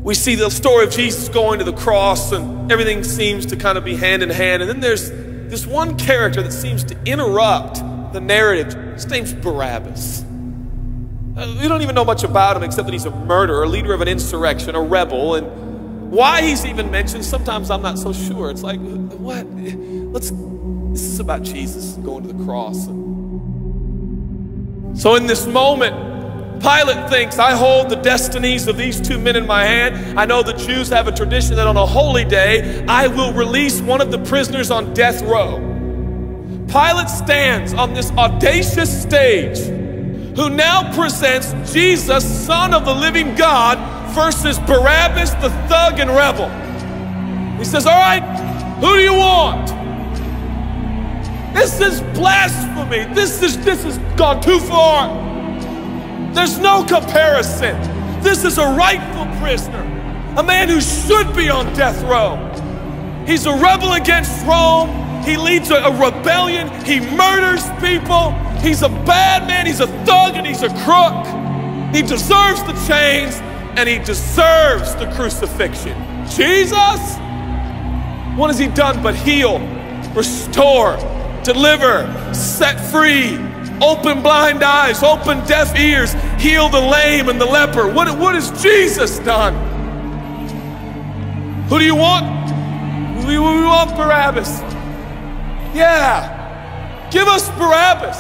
We see the story of Jesus going to the cross, and everything seems to kind of be hand in hand. And then there's this one character that seems to interrupt the narrative. His name's Barabbas. We don't even know much about him except that he's a murderer, a leader of an insurrection, a rebel. And why he's even mentioned, sometimes I'm not so sure. It's like, what? This is about Jesus going to the cross. So in this moment, Pilate thinks, I hold the destinies of these two men in my hand. I know the Jews have a tradition that on a holy day, I will release one of the prisoners on death row. Pilate stands on this audacious stage, who now presents Jesus, Son of the living God, versus Barabbas, the thug and rebel. He says, all right, who do you want? This is blasphemy. This has gone too far. There's no comparison. This is a rightful prisoner, a man who should be on death row. He's a rebel against Rome. He leads a rebellion. He murders people. He's a bad man. He's a thug and he's a crook. He deserves the chains and he deserves the crucifixion. Jesus, what has he done but heal, restore, deliver, set free, open blind eyes, open deaf ears, heal the lame and the leper? What has Jesus done? Who do you want? We want Barabbas. Yeah, give us Barabbas.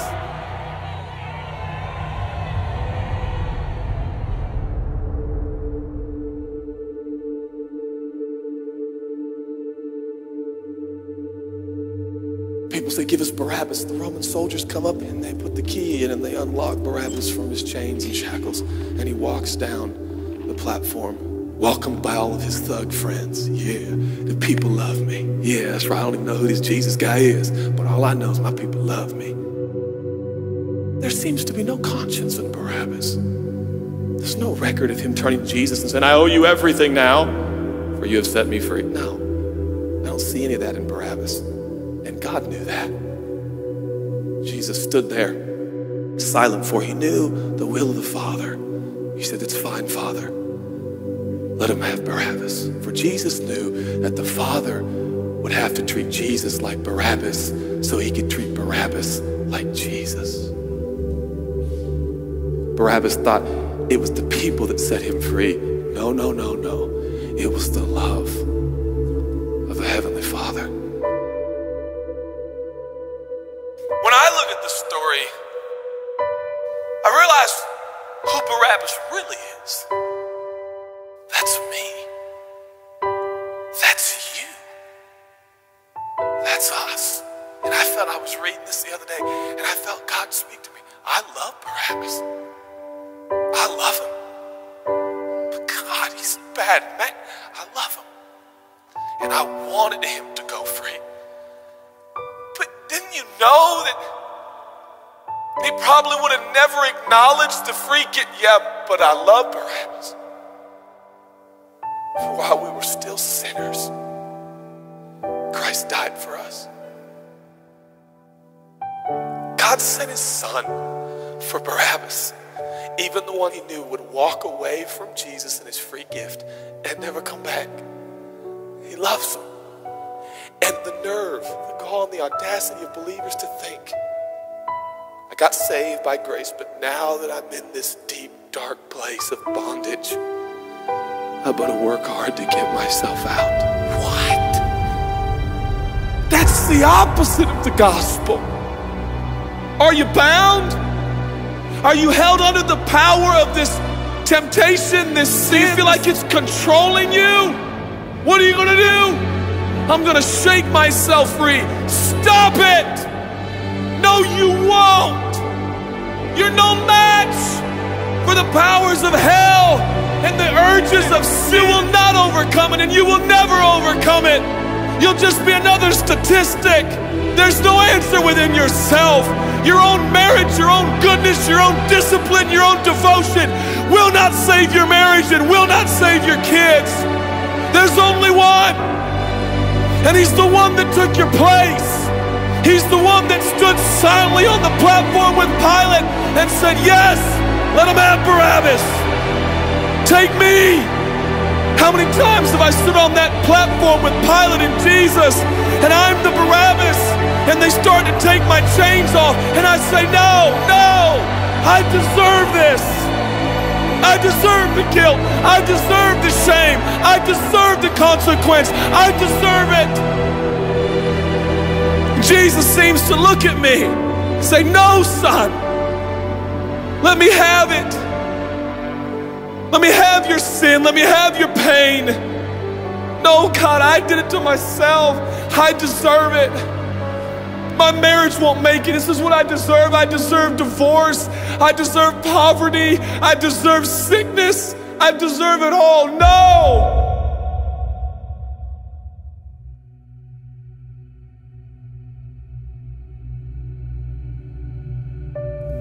People say, give us Barabbas. The Roman soldiers come up and they put the key in and they unlock Barabbas from his chains and shackles. And he walks down the platform, welcomed by all of his thug friends. Yeah, the people love me. Yeah, that's right. I don't even know who this Jesus guy is, but all I know is my people love me. There seems to be no conscience in Barabbas. There's no record of him turning to Jesus and saying, I owe you everything now, for you have set me free. No, I don't see any of that in Barabbas. And God knew that. Jesus stood there, silent, for he knew the will of the Father. He said, it's fine, Father. Let him have Barabbas. For Jesus knew that the Father would have to treat Jesus like Barabbas so he could treat Barabbas like Jesus. Barabbas thought it was the people that set him free. No, no, no, no. It was the love of the Heavenly Father. When I look at the story, I realize who Barabbas really is. That's me. That's you. That's us. And I was reading this the other day, and I felt God speak to me. I love Barabbas. I love him. But God, he's bad, man. I love him. And I wanted him to go free. But didn't you know that he probably would have never acknowledged the free gift? Yeah, but I love Barabbas. For while we were still sinners, Christ died for us. God sent his son for Barabbas, even the one he knew would walk away from Jesus and his free gift and never come back. He loves him. And the nerve, the gall, and the audacity of believers to think, I got saved by grace, but now that I'm in this deep, dark place of bondage, I better work hard to get myself out. What? That's the opposite of the gospel. Are you bound? Are you held under the power of this temptation, this sin? Do you feel like it's controlling you? What are you going to do? I'm going to shake myself free. Stop it! No, you won't. You're no match for the powers of hell and the urges of sin. You will not overcome it, and you will never overcome it. You'll just be another statistic. There's no answer within yourself. Your own merit, your own goodness, your own discipline, your own devotion will not save your marriage and will not save your kids. There's only one. And he's the one that took your place. He's the one that stood silently on the platform with Pilate and said, yes, let him have Barabbas. Take me. How many times have I stood on that platform with Pilate and Jesus, and I'm the Barabbas, and they start to take my chains off, and I say, no, no, I deserve this. I deserve the guilt. I deserve the shame. I deserve the consequence. I deserve it. Jesus seems to look at me and say, no, son, let me have it. Let me have your sin. Let me have your pain. No, God, I did it to myself. I deserve it. My marriage won't make it. This is what I deserve. I deserve divorce. I deserve poverty. I deserve sickness. I deserve it all. No!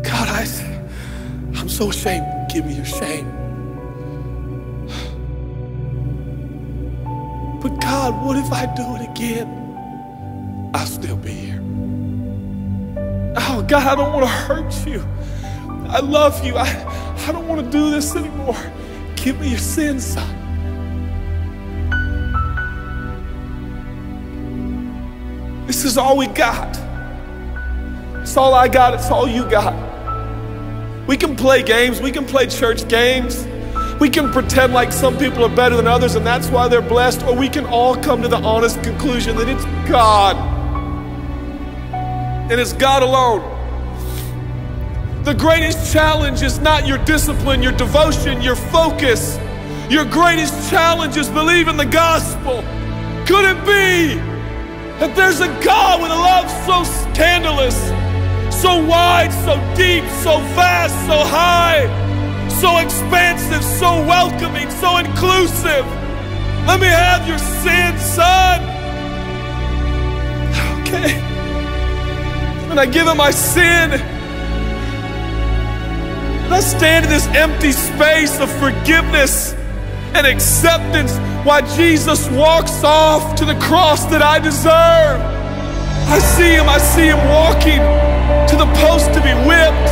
God, I'm so ashamed. Give me your shame. But God, what if I do it again? I'll still be here. Oh, God, I don't want to hurt you. I love you. I don't want to do this anymore. Give me your sins, son. This is all we got. It's all I got. It's all you got. We can play games. We can play church games. We can pretend like some people are better than others and that's why they're blessed, or we can all come to the honest conclusion that it's God. And it's God alone. The greatest challenge is not your discipline, your devotion, your focus. Your greatest challenge is believing the gospel. Could it be that there's a God with a love so scandalous, so wide, so deep, so vast, so high, so expansive, so welcoming, so inclusive? Let me have your sin, son. Okay. And I give him my sin. And I stand in this empty space of forgiveness and acceptance while Jesus walks off to the cross that I deserve. I see him walking to the post to be whipped.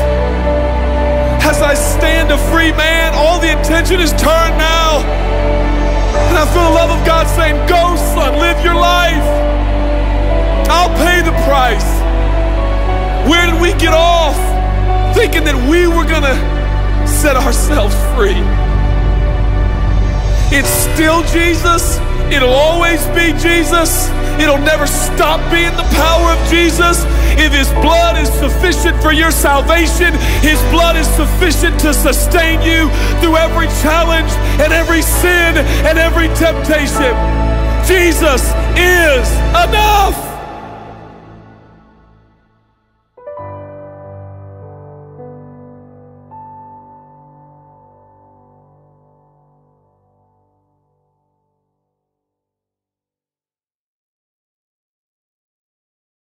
As I stand a free man, all the attention is turned now. And I feel the love of God saying, go, son, live your life. I'll pay the price. Where did we get off? Thinking that we were gonna set ourselves free. It's still Jesus. It'll always be Jesus. It'll never stop being the power of Jesus. If his blood is sufficient for your salvation, his blood is sufficient to sustain you through every challenge and every sin and every temptation. Jesus is enough.